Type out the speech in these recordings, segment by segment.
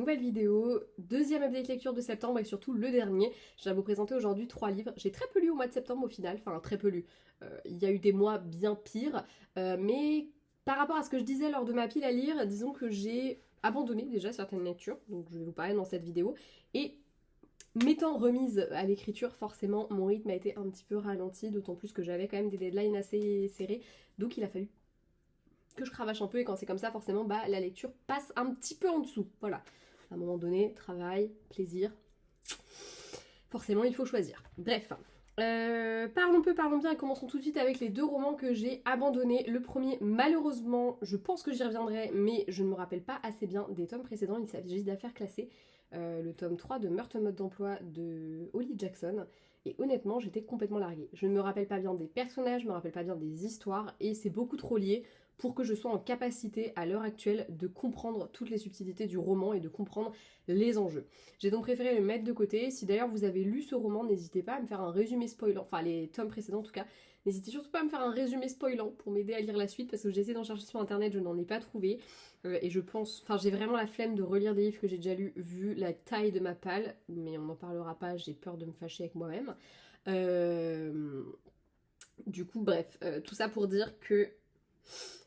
nouvelle vidéo, deuxième update lecture de septembre et surtout le dernier. Je vais vous présenter aujourd'hui 3 livres. J'ai très peu lu au mois de septembre au final, enfin très peu lu. Il y a eu des mois bien pires, mais par rapport à ce que je disais lors de ma pile à lire, disons que j'ai abandonné déjà certaines lectures, donc je vais vous parler dans cette vidéo. Et m'étant remise à l'écriture, forcément mon rythme a été un petit peu ralenti, d'autant plus que j'avais quand même des deadlines assez serrés, donc il a fallu que je cravache un peu et quand c'est comme ça forcément la lecture passe un petit peu en dessous. Voilà. À un moment donné, travail, plaisir. Forcément il faut choisir. Bref. Parlons bien et commençons tout de suite avec les 2 romans que j'ai abandonnés. Le premier, malheureusement, je pense que j'y reviendrai, mais je ne me rappelle pas assez bien des tomes précédents. Il s'agit d'Affaires classées, le tome 3 de Meurtre mode d'emploi de Holly Jackson. Et honnêtement, j'étais complètement larguée. Je ne me rappelle pas bien des personnages, je ne me rappelle pas bien des histoires, et c'est beaucoup trop lié pour que je sois en capacité à l'heure actuelle de comprendre toutes les subtilités du roman et de comprendre les enjeux. J'ai donc préféré le mettre de côté. Si d'ailleurs vous avez lu ce roman, n'hésitez pas à me faire un résumé spoilant, enfin les tomes précédents en tout cas, n'hésitez surtout pas à me faire un résumé spoilant pour m'aider à lire la suite parce que j'ai essayé d'en chercher sur internet, je n'en ai pas trouvé. Et je pense, enfin j'ai vraiment la flemme de relire des livres que j'ai déjà lus vu la taille de ma palle, mais on n'en parlera pas, j'ai peur de me fâcher avec moi-même. Du coup bref, tout ça pour dire que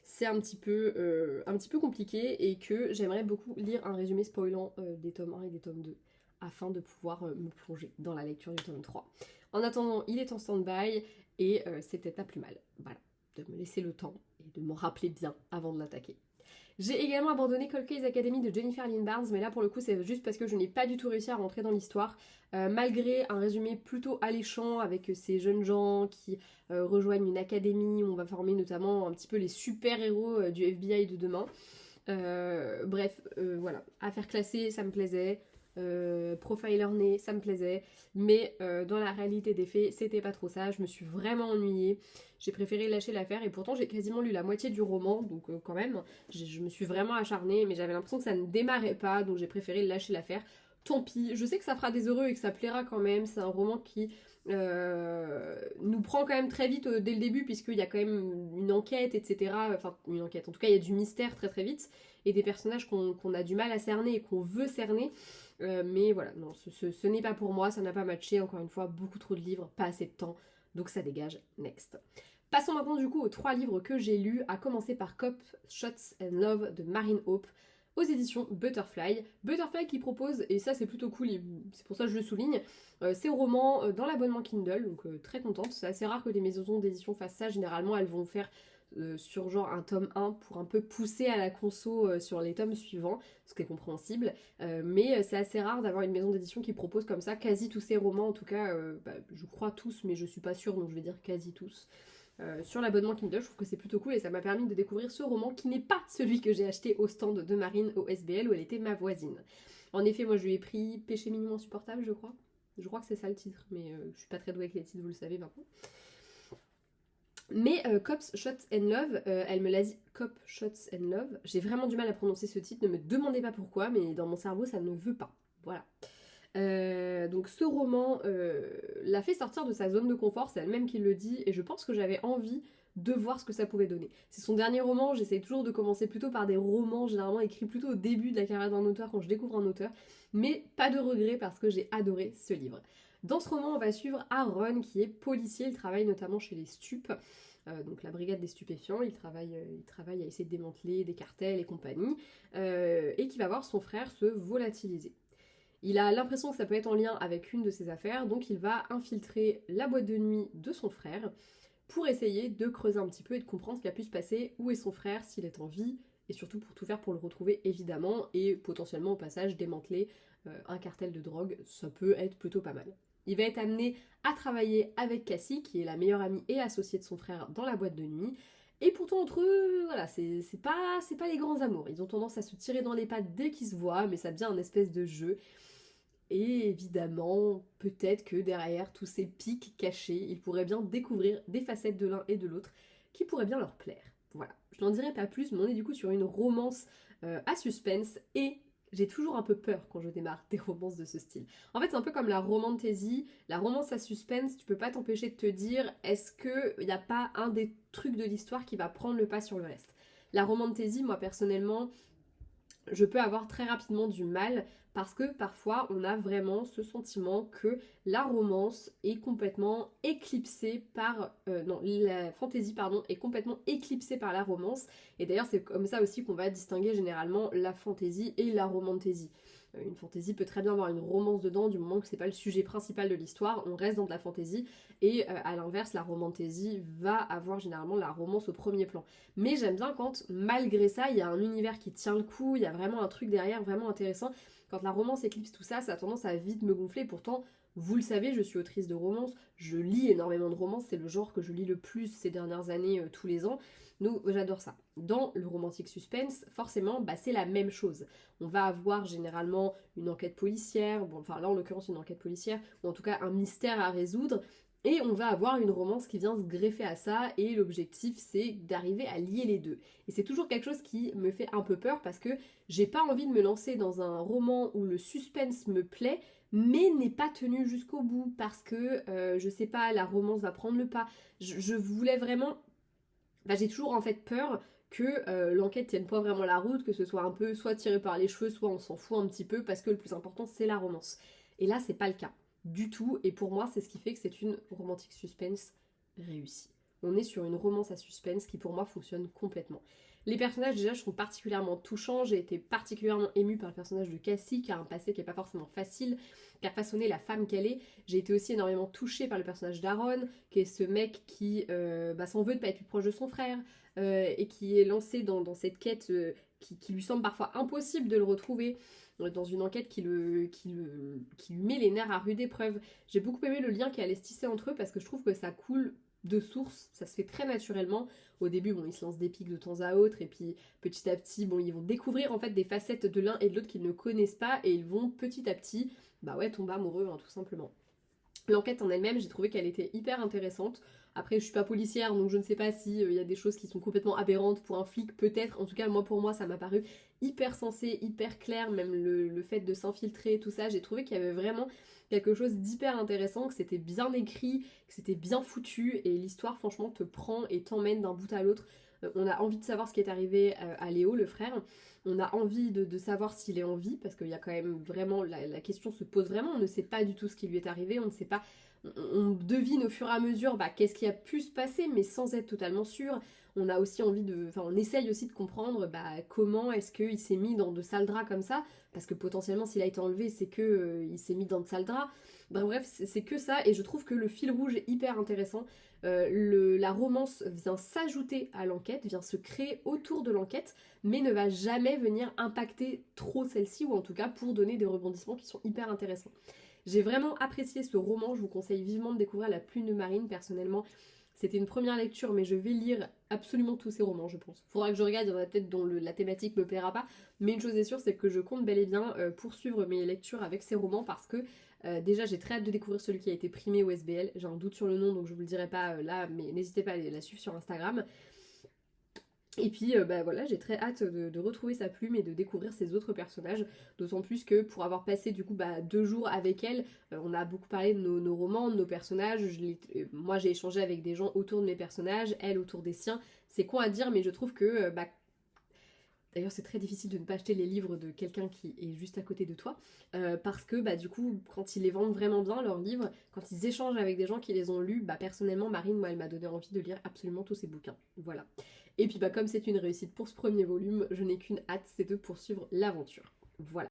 c'est un petit peu compliqué et que j'aimerais beaucoup lire un résumé spoilant des tomes 1 et des tomes 2 afin de pouvoir me plonger dans la lecture du tome 3. En attendant, il est en stand-by et c'est peut-être pas plus mal. Voilà, de me laisser le temps et de m'en rappeler bien avant de l'attaquer. J'ai également abandonné Cold Case Academy de Jennifer Lynn Barnes, mais là pour le coup c'est juste parce que je n'ai pas du tout réussi à rentrer dans l'histoire, malgré un résumé plutôt alléchant avec ces jeunes gens qui rejoignent une académie où on va former notamment un petit peu les super-héros du FBI de demain. Voilà, Affaires classées, ça me plaisait. Profiler né, ça me plaisait, mais dans la réalité des faits, c'était pas trop ça. Je me suis vraiment ennuyée. J'ai préféré lâcher l'affaire et pourtant j'ai quasiment lu la moitié du roman, donc quand même, je me suis vraiment acharnée, mais j'avais l'impression que ça ne démarrait pas, donc j'ai préféré lâcher l'affaire. Tant pis, je sais que ça fera des heureux et que ça plaira quand même. C'est un roman qui nous prend quand même très vite dès le début, puisqu'il y a quand même une enquête, etc. Enfin, une enquête, en tout cas, il y a du mystère très très vite et des personnages qu'on a du mal à cerner et qu'on veut cerner. Mais voilà, non, ce n'est pas pour moi, ça n'a pas matché, encore une fois, beaucoup trop de livres, pas assez de temps, donc ça dégage, next. Passons maintenant du coup aux 3 livres que j'ai lus, à commencer par Cop, Shots and Love de Marine Hope, aux éditions Butterfly. Butterfly qui propose, et ça c'est plutôt cool, c'est pour ça que je le souligne, ces romans dans l'abonnement Kindle, donc très contente. C'est assez rare que les maisons d'édition fassent ça, généralement elles vont faire sur genre un tome 1 pour un peu pousser à la conso sur les tomes suivants, ce qui est compréhensible, mais c'est assez rare d'avoir une maison d'édition qui propose comme ça quasi tous ces romans, en tout cas je crois tous, mais je suis pas sûre, donc je vais dire quasi tous. Sur l'abonnement Kindle, je trouve que c'est plutôt cool et ça m'a permis de découvrir ce roman qui n'est pas celui que j'ai acheté au stand de Marine au SBL où elle était ma voisine. En effet, moi je lui ai pris Péché minimum insupportable, je crois. Je crois que c'est ça le titre, mais je suis pas très douée avec les titres, vous le savez maintenant. Mais Cops, Shots and Love, elle me l'a dit, Cop, Shots and Love, j'ai vraiment du mal à prononcer ce titre, ne me demandez pas pourquoi, mais dans mon cerveau ça ne veut pas. Voilà. Donc ce roman l'a fait sortir de sa zone de confort, c'est elle-même qui le dit, et je pense que j'avais envie de voir ce que ça pouvait donner. C'est son dernier roman, j'essaie toujours de commencer plutôt par des romans, généralement écrits plutôt au début de la carrière d'un auteur, quand je découvre un auteur, mais pas de regret parce que j'ai adoré ce livre. Dans ce roman, on va suivre Aaron, qui est policier, il travaille notamment chez les stupes, donc la brigade des stupéfiants, il travaille à essayer de démanteler des cartels et compagnie, et qui va voir son frère se volatiliser. Il a l'impression que ça peut être en lien avec une de ses affaires, donc il va infiltrer la boîte de nuit de son frère pour essayer de creuser un petit peu et de comprendre ce qui a pu se passer, où est son frère, s'il est en vie, et surtout pour tout faire pour le retrouver évidemment, et potentiellement au passage démanteler un cartel de drogue, ça peut être plutôt pas mal. Il va être amené à travailler avec Cassie, qui est la meilleure amie et associée de son frère dans la boîte de nuit, et pourtant entre eux, voilà, c'est pas les grands amours. Ils ont tendance à se tirer dans les pattes dès qu'ils se voient, mais ça devient un espèce de jeu. Et évidemment, peut-être que derrière tous ces pics cachés, ils pourraient bien découvrir des facettes de l'un et de l'autre qui pourraient bien leur plaire. Voilà, je n'en dirai pas plus, mais on est du coup sur une romance à suspense et j'ai toujours un peu peur quand je démarre des romances de ce style. En fait, c'est un peu comme la romantasy, la romance à suspense, tu peux pas t'empêcher de te dire est-ce qu'il n'y a pas un des trucs de l'histoire qui va prendre le pas sur le reste. La romantasy, moi personnellement, je peux avoir très rapidement du mal parce que parfois on a vraiment ce sentiment que la romance est complètement éclipsée par... non, la fantasy, pardon, est complètement éclipsée par la romance. Et d'ailleurs c'est comme ça aussi qu'on va distinguer généralement la fantasy et la romantasy. Une fantasy peut très bien avoir une romance dedans du moment que c'est pas le sujet principal de l'histoire, on reste dans de la fantasy. Et à l'inverse, la romantasy va avoir généralement la romance au premier plan. Mais j'aime bien quand, malgré ça, il y a un univers qui tient le coup, il y a vraiment un truc derrière vraiment intéressant. Quand la romance éclipse tout ça, ça a tendance à vite me gonfler. Pourtant, vous le savez, je suis autrice de romance, je lis énormément de romances, c'est le genre que je lis le plus ces dernières années, tous les ans. Donc j'adore ça. Dans le romantique suspense, forcément, c'est la même chose. On va avoir généralement une enquête policière, bon, enfin là en l'occurrence une enquête policière, ou en tout cas un mystère à résoudre, et on va avoir une romance qui vient se greffer à ça, et l'objectif c'est d'arriver à lier les deux. Et c'est toujours quelque chose qui me fait un peu peur parce que j'ai pas envie de me lancer dans un roman où le suspense me plaît, mais n'est pas tenu jusqu'au bout parce que, je sais pas, la romance va prendre le pas. Je voulais vraiment... j'ai toujours en fait peur que l'enquête tienne pas vraiment la route, que ce soit un peu soit tiré par les cheveux, soit on s'en fout un petit peu parce que le plus important c'est la romance. Et là c'est pas le cas du tout, et pour moi c'est ce qui fait que c'est une romantique suspense réussie. On est sur une romance à suspense qui pour moi fonctionne complètement. Les personnages déjà sont particulièrement touchants, j'ai été particulièrement émue par le personnage de Cassie qui a un passé qui est pas forcément facile, qui a façonné la femme qu'elle est. J'ai été aussi énormément touchée par le personnage d'Aaron, qui est ce mec qui s'en veut de pas être plus proche de son frère, et qui est lancé dans cette quête qui lui semble parfois impossible de le retrouver, dans une enquête qui lui met les nerfs à rude épreuve. J'ai beaucoup aimé le lien qui allait se tisser entre eux parce que je trouve que ça coule de source, ça se fait très naturellement. Au début, ils se lancent des pics de temps à autre, et puis petit à petit, ils vont découvrir en fait des facettes de l'un et de l'autre qu'ils ne connaissent pas, et ils vont petit à petit, tomber amoureux, tout simplement. L'enquête en elle-même, j'ai trouvé qu'elle était hyper intéressante. Après, je suis pas policière, donc je ne sais pas s'il y a des choses qui sont complètement aberrantes pour un flic, peut-être. En tout cas, pour moi, ça m'a paru hyper sensé, hyper clair, même le fait de s'infiltrer, tout ça. J'ai trouvé qu'il y avait vraiment quelque chose d'hyper intéressant, que c'était bien écrit, que c'était bien foutu, et l'histoire, franchement, te prend et t'emmène d'un bout à l'autre. On a envie de savoir ce qui est arrivé à Léo, le frère. On a envie de savoir s'il est en vie, parce qu'il y a quand même vraiment, la question se pose vraiment, on ne sait pas du tout ce qui lui est arrivé, on ne sait pas, on devine au fur et à mesure qu'est-ce qui a pu se passer, mais sans être totalement sûr. On a aussi envie on essaye aussi de comprendre comment est-ce qu'il s'est mis dans de sales draps comme ça, parce que potentiellement s'il a été enlevé, c'est que il s'est mis dans de sales draps. Bref, c'est que ça, et je trouve que le fil rouge est hyper intéressant. La romance vient s'ajouter à l'enquête, vient se créer autour de l'enquête, mais ne va jamais venir impacter trop celle-ci, ou en tout cas pour donner des rebondissements qui sont hyper intéressants. J'ai vraiment apprécié ce roman, je vous conseille vivement de découvrir La Plume de Marine. Personnellement, c'était une première lecture, mais je vais lire absolument tous ces romans, je pense. Faudra que je regarde, il y en a peut-être dont la thématique me plaira pas, mais une chose est sûre, c'est que je compte bel et bien poursuivre mes lectures avec ces romans, parce que déjà j'ai très hâte de découvrir celui qui a été primé au SBL. J'ai un doute sur le nom, donc je vous le dirai pas là, mais n'hésitez pas à la suivre sur Instagram. Et puis voilà, j'ai très hâte de retrouver sa plume et de découvrir ses autres personnages, d'autant plus que pour avoir passé du coup 2 jours avec elle, on a beaucoup parlé de nos romans, de nos personnages. Moi j'ai échangé avec des gens autour de mes personnages, elle autour des siens. C'est con à dire, mais je trouve que d'ailleurs c'est très difficile de ne pas acheter les livres de quelqu'un qui est juste à côté de toi, parce que du coup quand ils les vendent vraiment bien leurs livres, quand ils échangent avec des gens qui les ont lus, personnellement Marine, moi elle m'a donné envie de lire absolument tous ses bouquins, voilà. Et puis comme c'est une réussite pour ce premier volume, je n'ai qu'une hâte, c'est de poursuivre l'aventure, voilà.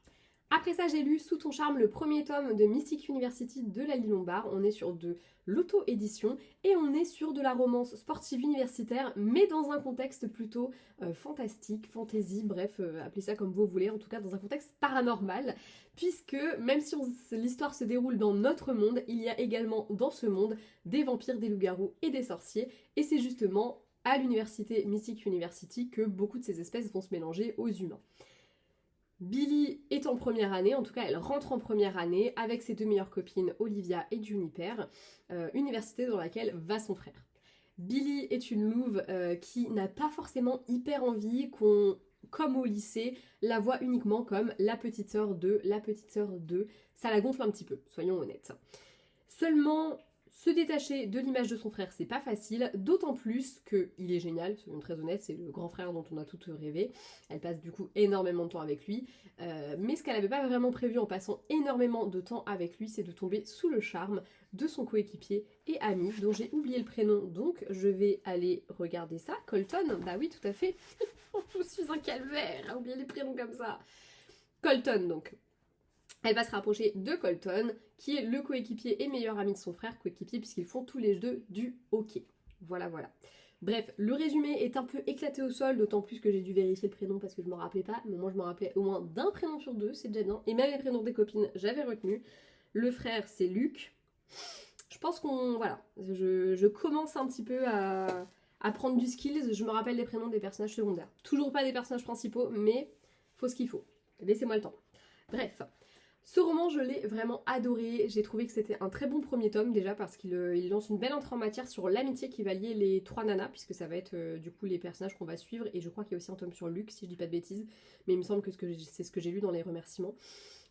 Après ça, j'ai lu Sous ton charme, le premier tome de Mystic University de Laly Lombard. On est sur de l'auto-édition et on est sur de la romance sportive universitaire, mais dans un contexte plutôt fantastique, fantasy, bref, appelez ça comme vous voulez, en tout cas dans un contexte paranormal, puisque même si l'histoire se déroule dans notre monde, il y a également dans ce monde des vampires, des loups-garous et des sorciers, et c'est justement à l'université Mystic University que beaucoup de ces espèces vont se mélanger aux humains. Billy est en première année, en tout cas elle rentre en première année avec ses 2 meilleures copines Olivia et Juniper, université dans laquelle va son frère. Billy est une louve qui n'a pas forcément hyper envie qu'on, comme au lycée, la voit uniquement comme la petite sœur de, ça la gonfle un petit peu, soyons honnêtes. Seulement, Se détacher de l'image de son frère, c'est pas facile, d'autant plus qu'il est génial, soyons très honnêtes, c'est le grand frère dont on a toutes rêvé. Elle passe du coup énormément de temps avec lui, mais ce qu'elle n'avait pas vraiment prévu en passant énormément de temps avec lui, c'est de tomber sous le charme de son coéquipier et ami, dont j'ai oublié le prénom, donc je vais aller regarder ça. Colton, bah oui, tout à fait. Je suis un calvaire à oublier les prénoms comme ça. Colton, donc. Elle va se rapprocher de Colton, qui est le coéquipier et meilleur ami de son frère, coéquipier puisqu'ils font tous les deux du hockey. Voilà, voilà. Bref, le résumé est un peu éclaté au sol, d'autant plus que j'ai dû vérifier le prénom parce que je m'en rappelais pas, mais moi je m'en rappelais au moins d'un prénom sur deux, c'est déjà bien. Et même les prénoms des copines, j'avais retenu. Le frère, c'est Luc. Je pense qu'on... Voilà, je commence un petit peu à prendre du skills, je me rappelle les prénoms des personnages secondaires. Toujours pas des personnages principaux, mais faut ce qu'il faut. Laissez-moi le temps. Bref... Ce roman, je l'ai vraiment adoré, j'ai trouvé que c'était un très bon premier tome déjà parce qu'il lance une belle entrée en matière sur l'amitié qui va lier les trois nanas puisque ça va être du coup les personnages qu'on va suivre et je crois qu'il y a aussi un tome sur Luc si je dis pas de bêtises mais il me semble que c'est ce que j'ai lu dans les remerciements.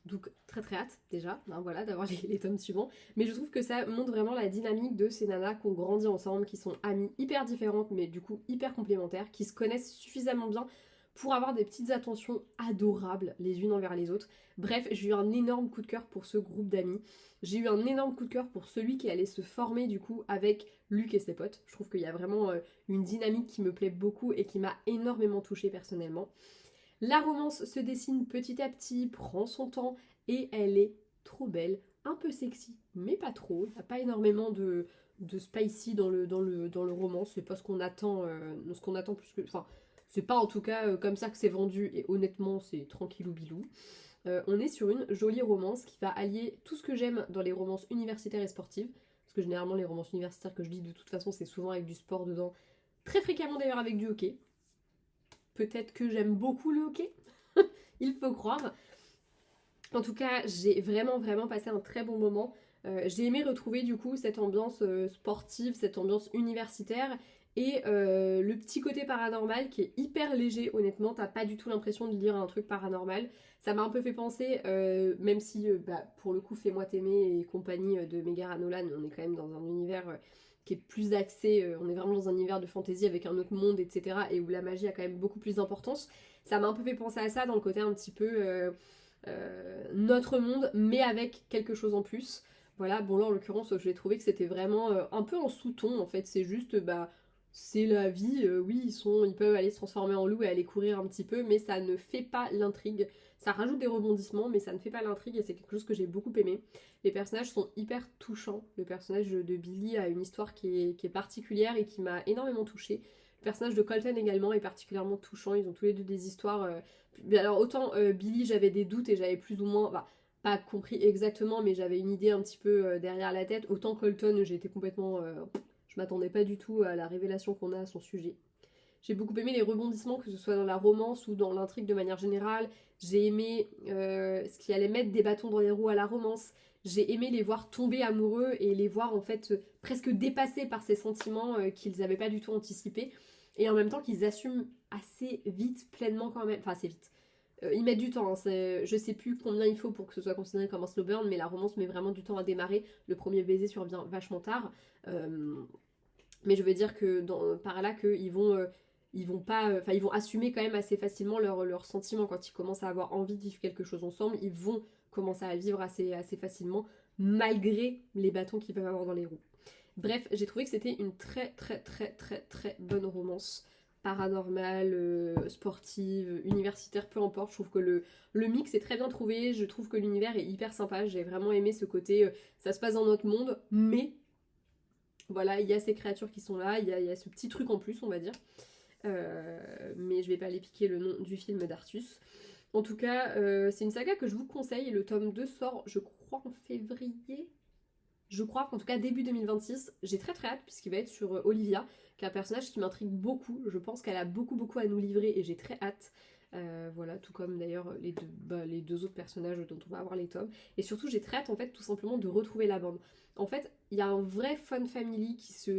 Donc très très hâte déjà, hein, voilà, d'avoir les tomes suivants. Mais je trouve que ça montre vraiment la dynamique de ces nanas qui ont grandi ensemble, qui sont amies hyper différentes mais du coup hyper complémentaires, qui se connaissent suffisamment bien pour avoir des petites attentions adorables les unes envers les autres. Bref, j'ai eu un énorme coup de cœur pour ce groupe d'amis. J'ai eu un énorme coup de cœur pour celui qui allait se former du coup avec Luc et ses potes. Je trouve qu'il y a vraiment une dynamique qui me plaît beaucoup et qui m'a énormément touchée personnellement. La romance se dessine petit à petit, prend son temps et elle est trop belle, un peu sexy, mais pas trop. Il n'y a pas énormément de spicy dans le roman, c'est pas ce qu'on attend, plus que... Enfin, c'est pas en tout cas comme ça que c'est vendu et honnêtement c'est tranquillou bilou. On est sur une jolie romance qui va allier tout ce que j'aime dans les romances universitaires et sportives, parce que généralement les romances universitaires que je lis de toute façon c'est souvent avec du sport dedans, très fréquemment d'ailleurs avec du hockey. Peut-être que j'aime beaucoup le hockey, il faut croire. En tout cas, j'ai vraiment passé un très bon moment. J'ai aimé retrouver du coup cette ambiance sportive, cette ambiance universitaire et le petit côté paranormal qui est hyper léger, honnêtement, t'as pas du tout l'impression de lire un truc paranormal. Ça m'a un peu fait penser, même si pour le coup Fais-moi t'aimer et compagnie de Meghara Nolan, on est quand même dans un univers qui est plus axé, on est vraiment dans un univers de fantasy avec un autre monde, etc. et où la magie a quand même beaucoup plus d'importance. Ça m'a un peu fait penser à ça dans le côté un petit peu notre monde, mais avec quelque chose en plus. Voilà, bon là en l'occurrence j'ai trouvé que c'était vraiment un peu en sous-ton en fait, c'est juste c'est la vie, oui ils peuvent aller se transformer en loup et aller courir un petit peu, mais ça ne fait pas l'intrigue. Ça rajoute des rebondissements, mais ça ne fait pas l'intrigue et c'est quelque chose que j'ai beaucoup aimé. Les personnages sont hyper touchants. Le personnage de Billy a une histoire qui est particulière et qui m'a énormément touchée. Le personnage de Colton également est particulièrement touchant. Ils ont tous les deux des histoires. Alors autant Billy j'avais des doutes et j'avais plus ou moins pas compris exactement, mais j'avais une idée un petit peu derrière la tête. Autant Colton j'ai été complètement... je m'attendais pas du tout à la révélation qu'on a à son sujet. J'ai beaucoup aimé les rebondissements, que ce soit dans la romance ou dans l'intrigue de manière générale. J'ai aimé ce qui allait mettre des bâtons dans les roues à la romance. J'ai aimé les voir tomber amoureux et les voir en fait presque dépassés par ces sentiments qu'ils n'avaient pas du tout anticipés. Et en même temps qu'ils assument assez vite, pleinement quand même. Enfin, assez vite. Ils mettent du temps, hein, je sais plus combien il faut pour que ce soit considéré comme un slow burn, mais la romance met vraiment du temps à démarrer. Le premier baiser survient vachement tard. Mais je veux dire que par là qu'ils ils vont assumer quand même assez facilement leurs sentiments quand ils commencent à avoir envie de vivre quelque chose ensemble. Ils vont commencer à vivre assez facilement, malgré les bâtons qu'ils peuvent avoir dans les roues. Bref, j'ai trouvé que c'était une très bonne romance paranormale, sportive, universitaire, peu importe. Je trouve que le mix est très bien trouvé. Je trouve que l'univers est hyper sympa. J'ai vraiment aimé ce côté, ça se passe dans notre monde, mais voilà, il y a ces créatures qui sont là, il y a ce petit truc en plus, on va dire. Mais je vais pas aller piquer le nom du film d'Artus. En tout cas, c'est une saga que je vous conseille. Le tome 2 sort, je crois, en février. Je crois qu'en tout cas début 2026, j'ai très hâte puisqu'il va être sur Olivia, qui est un personnage qui m'intrigue beaucoup. Je pense qu'elle a beaucoup à nous livrer et j'ai très hâte. Voilà, tout comme d'ailleurs les deux autres personnages dont on va avoir les tomes. Et surtout j'ai très hâte en fait tout simplement de retrouver la bande. En fait, il y a un vrai fun family qui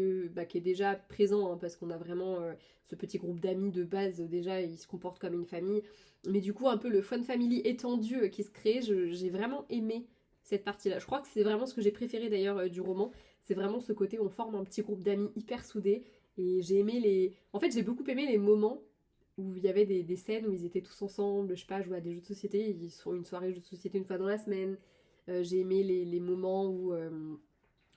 est déjà présent hein, parce qu'on a vraiment ce petit groupe d'amis de base, déjà ils se comportent comme une famille. Mais du coup un peu le fun family étendu qui se crée, j'ai vraiment aimé cette partie-là. Je crois que c'est vraiment ce que j'ai préféré d'ailleurs du roman. c'est vraiment ce côté où on forme un petit groupe d'amis hyper soudés. Et j'ai aimé les... En fait, j'ai beaucoup aimé les moments où il y avait des scènes où ils étaient tous ensemble, je sais pas, jouer à des jeux de société, ils font une soirée jeux de société une fois dans la semaine. J'ai aimé les moments où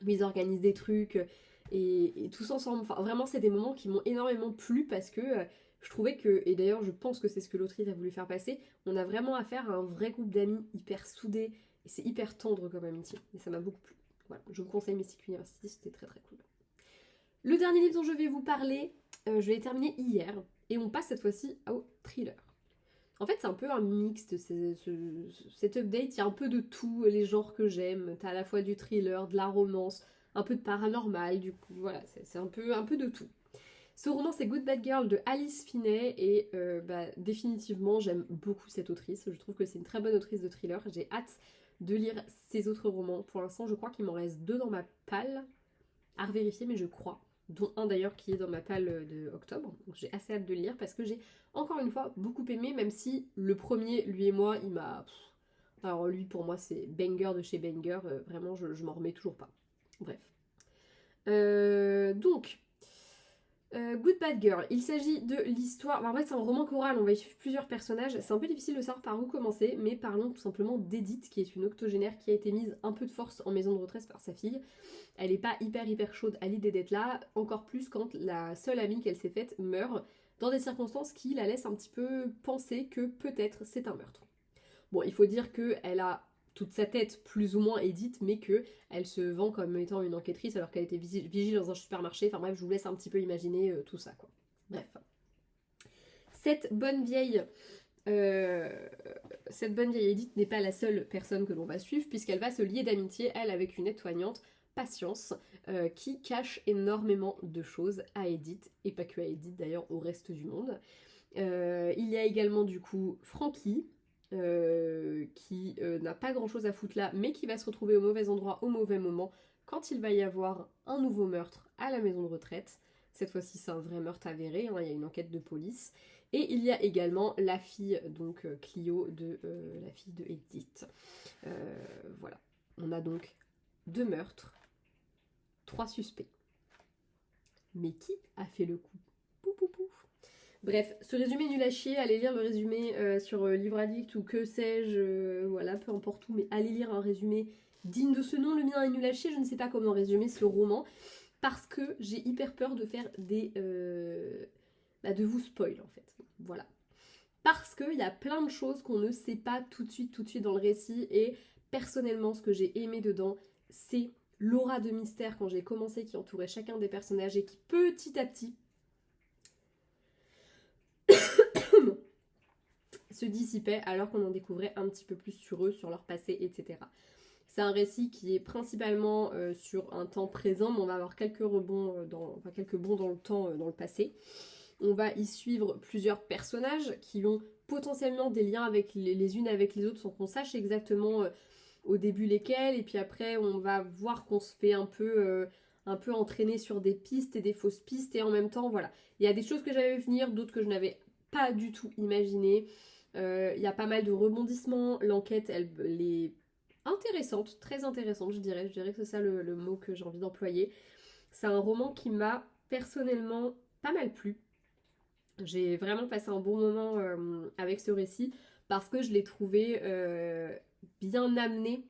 ils organisent des trucs et tous ensemble. Enfin, vraiment, c'est des moments qui m'ont énormément plu parce que je trouvais que, et d'ailleurs, je pense que c'est ce que l'autrice a voulu faire passer, on a vraiment affaire à un vrai groupe d'amis hyper soudés et c'est hyper tendre comme amitié. Et ça m'a beaucoup plu. Voilà, je vous conseille Mystic University, c'était très très cool. Le dernier livre dont je vais vous parler, je l'ai terminé hier et on passe cette fois-ci au thriller. En fait, c'est un peu un mixte, cet update, il y a un peu de tout, les genres que j'aime. T'as à la fois du thriller, de la romance, un peu de paranormal, du coup, voilà, c'est un peu de tout. Ce roman, c'est Good Bad Girl de Alice Finney, et définitivement, j'aime beaucoup cette autrice. Je trouve que c'est une très bonne autrice de thriller. J'ai hâte de lire ses autres romans. Pour l'instant, je crois qu'il m'en reste 2 dans ma palle, à revérifier, mais je crois. Dont un d'ailleurs qui est dans ma palle de octobre. Donc j'ai assez hâte de lire parce que j'ai encore une fois beaucoup aimé, même si le premier, lui et moi, il m'a... Alors lui pour moi c'est banger de chez banger, vraiment je m'en remets toujours pas. Bref. Good Bad Girl, il s'agit de l'histoire... En fait c'est un roman choral, on va y suivre plusieurs personnages. C'est un peu difficile de savoir par où commencer, mais parlons tout simplement d'Edith, qui est une octogénaire qui a été mise un peu de force en maison de retraite par sa fille. Elle n'est pas hyper chaude à l'idée d'être là, encore plus quand la seule amie qu'elle s'est faite meurt, dans des circonstances qui la laissent un petit peu penser que peut-être c'est un meurtre. Bon, il faut dire qu'elle a toute sa tête plus ou moins Edith, mais qu'elle se vend comme étant une enquêtrice alors qu'elle était vigile dans un supermarché. Enfin bref, je vous laisse un petit peu imaginer tout ça, quoi. Bref. Cette bonne vieille Edith n'est pas la seule personne que l'on va suivre, puisqu'elle va se lier d'amitié, elle, avec une aide-soignante, Patience, qui cache énormément de choses à Edith, et pas que à Edith d'ailleurs, au reste du monde. Il y a également du coup Frankie, qui n'a pas grand chose à foutre là, mais qui va se retrouver au mauvais endroit au mauvais moment quand il va y avoir un nouveau meurtre à la maison de retraite. Cette fois-ci c'est un vrai meurtre avéré, hein, il y a une enquête de police. Et il y a également la fille, donc Clio, la fille de Edith. Voilà. On a donc 2 meurtres, 3 suspects. Mais qui a fait le coup? Pouf, pouf, pouf. Bref, ce résumé nul à chier, allez lire le résumé sur Livre Addict ou que sais-je, voilà, peu importe où, mais allez lire un résumé digne de ce nom. Le mien est nul à chier, je ne sais pas comment résumer ce roman, parce que j'ai hyper peur de faire de vous spoil en fait. Voilà. Parce qu'il y a plein de choses qu'on ne sait pas tout de suite dans le récit, et personnellement, ce que j'ai aimé dedans, c'est l'aura de mystère quand j'ai commencé qui entourait chacun des personnages et qui petit à petit se dissipait alors qu'on en découvrait un petit peu plus sur eux, sur leur passé, etc. C'est un récit qui est principalement sur un temps présent, mais on va avoir quelques rebonds, quelques bonds dans le temps, dans le passé. On va y suivre plusieurs personnages qui ont potentiellement des liens avec les unes avec les autres sans qu'on sache exactement au début lesquels, et puis après on va voir qu'on se fait un peu entraîner sur des pistes et des fausses pistes, et en même temps voilà, il y a des choses que j'avais vu venir, d'autres que je n'avais pas du tout imaginé. Il y a pas mal de rebondissements, l'enquête elle est intéressante, très intéressante je dirais que c'est ça le mot que j'ai envie d'employer. C'est un roman qui m'a personnellement pas mal plu. J'ai vraiment passé un bon moment avec ce récit parce que je l'ai trouvé bien amené.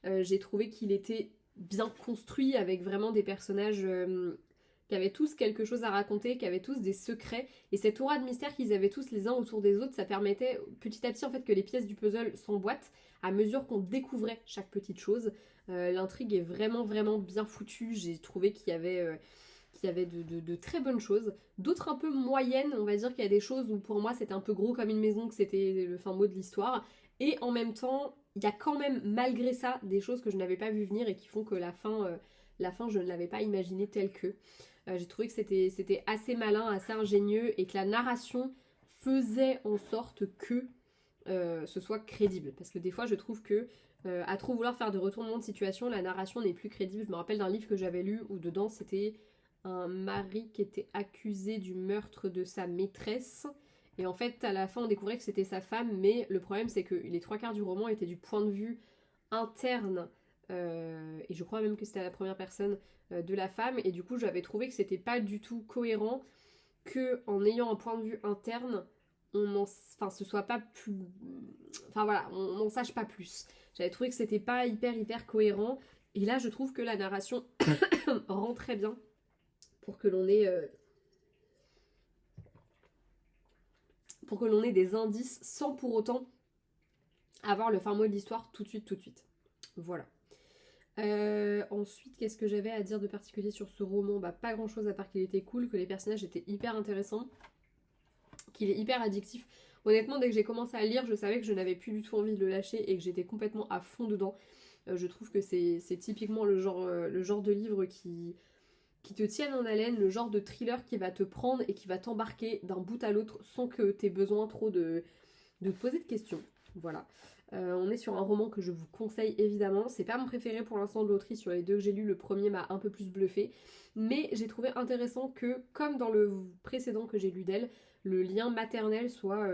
J'ai trouvé qu'il était bien construit avec vraiment des personnages qui avaient tous quelque chose à raconter, qui avaient tous des secrets. Et cette aura de mystère qu'ils avaient tous les uns autour des autres, ça permettait petit à petit en fait que les pièces du puzzle s'emboîtent à mesure qu'on découvrait chaque petite chose. L'intrigue est vraiment bien foutue. J'ai trouvé qu'il y avait de très bonnes choses, d'autres un peu moyennes, on va dire qu'il y a des choses où pour moi c'était un peu gros comme une maison, que c'était le fin mot de l'histoire, et en même temps il y a quand même malgré ça des choses que je n'avais pas vu venir et qui font que la fin je ne l'avais pas imaginée telle que. J'ai trouvé que c'était assez malin, assez ingénieux, et que la narration faisait en sorte que ce soit crédible, parce que des fois je trouve que à trop vouloir faire de retournements de situation, la narration n'est plus crédible. Je me rappelle d'un livre que j'avais lu où dedans c'était un mari qui était accusé du meurtre de sa maîtresse. Et en fait, à la fin, on découvrait que c'était sa femme, mais le problème, c'est que les 3 quarts du roman étaient du point de vue interne et je crois même que c'était à la première personne de la femme, et du coup j'avais trouvé que c'était pas du tout cohérent que en ayant un point de vue interne, ce soit pas plus... Enfin voilà, on n'en sache pas plus. J'avais trouvé que c'était pas hyper cohérent, et là je trouve que la narration rend très bien pour que l'on ait... pour que l'on ait des indices sans pour autant avoir le fin mot de l'histoire tout de suite. Voilà. Ensuite, qu'est-ce que j'avais à dire de particulier sur ce roman? Bah pas grand chose à part qu'il était cool, que les personnages étaient hyper intéressants, qu'il est hyper addictif. Honnêtement, dès que j'ai commencé à lire, je savais que je n'avais plus du tout envie de le lâcher et que j'étais complètement à fond dedans. Je trouve que c'est typiquement le genre de livre qui te tienne en haleine, le genre de thriller qui va te prendre et qui va t'embarquer d'un bout à l'autre sans que tu aies besoin trop de te poser de questions. Voilà. On est sur un roman que je vous conseille évidemment. C'est pas mon préféré pour l'instant de l'autrice. Sur les deux que j'ai lus, le premier m'a un peu plus bluffé. Mais j'ai trouvé intéressant que, comme dans le précédent que j'ai lu d'elle, le lien maternel soit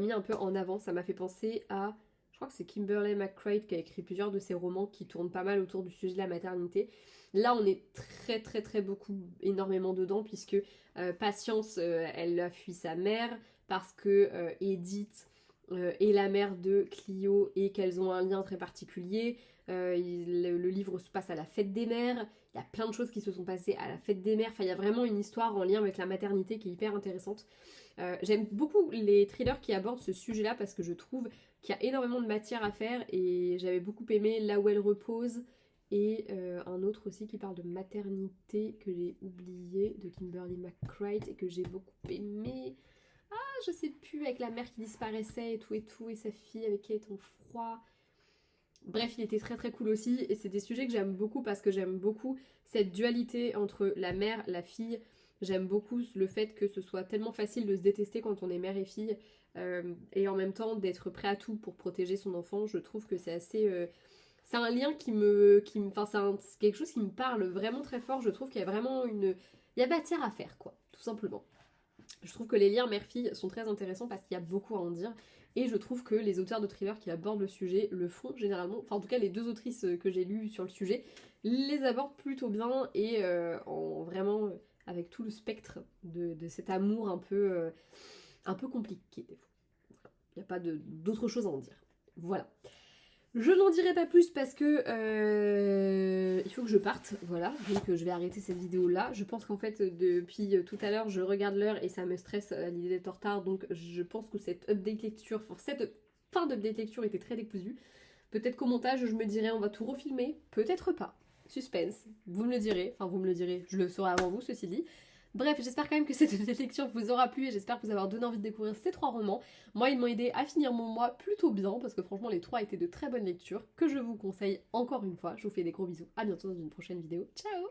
mis un peu en avant. Ça m'a fait penser à... Je crois que c'est Kimberly McCreight qui a écrit plusieurs de ses romans qui tournent pas mal autour du sujet de la maternité. Là, on est très beaucoup, énormément dedans, puisque Patience, elle a fui sa mère, parce que Edith est la mère de Clio et qu'elles ont un lien très particulier. Le livre se passe à la fête des mères. Il y a plein de choses qui se sont passées à la fête des mères. Enfin, il y a vraiment une histoire en lien avec la maternité qui est hyper intéressante. J'aime beaucoup les thrillers qui abordent ce sujet-là parce que je trouve qu'il y a énormément de matière à faire et j'avais beaucoup aimé Là où elle repose et un autre aussi qui parle de maternité que j'ai oublié de Kimberly McCreight et que j'ai beaucoup aimé. Ah, je sais plus, avec la mère qui disparaissait et tout et sa fille avec qui elle était en froid. Bref, il était très cool aussi et c'est des sujets que j'aime beaucoup parce que j'aime beaucoup cette dualité entre la mère, la fille. J'aime beaucoup le fait que ce soit tellement facile de se détester quand on est mère et fille et en même temps d'être prêt à tout pour protéger son enfant. Je trouve que c'est assez... c'est un lien enfin, c'est quelque chose qui me parle vraiment très fort. Je trouve qu'il y a vraiment une... Il y a matière à faire, quoi, tout simplement. Je trouve que les liens mère-fille sont très intéressants parce qu'il y a beaucoup à en dire. Et je trouve que les auteurs de thrillers qui abordent le sujet le font généralement. Enfin, en tout cas, les deux autrices que j'ai lues sur le sujet les abordent plutôt bien et en vraiment avec tout le spectre de cet amour un peu compliqué des fois. Il n'y a pas d'autre chose à en dire. Voilà. Je n'en dirai pas plus parce que il faut que je parte, voilà, donc je vais arrêter cette vidéo là. Je pense qu'en fait depuis tout à l'heure je regarde l'heure et ça me stresse à l'idée d'être en retard, donc je pense que cette update lecture, enfin cette fin d'update lecture était très décousue. Peut-être qu'au montage je me dirai on va tout refilmer, peut-être pas. Suspense, vous me le direz, enfin vous me le direz, je le saurai avant vous ceci dit. Bref, j'espère quand même que cette lecture vous aura plu et j'espère vous avoir donné envie de découvrir ces 3 romans. Moi, ils m'ont aidé à finir mon mois plutôt bien parce que franchement, les 3 étaient de très bonnes lectures que je vous conseille encore une fois. Je vous fais des gros bisous. À bientôt dans une prochaine vidéo. Ciao!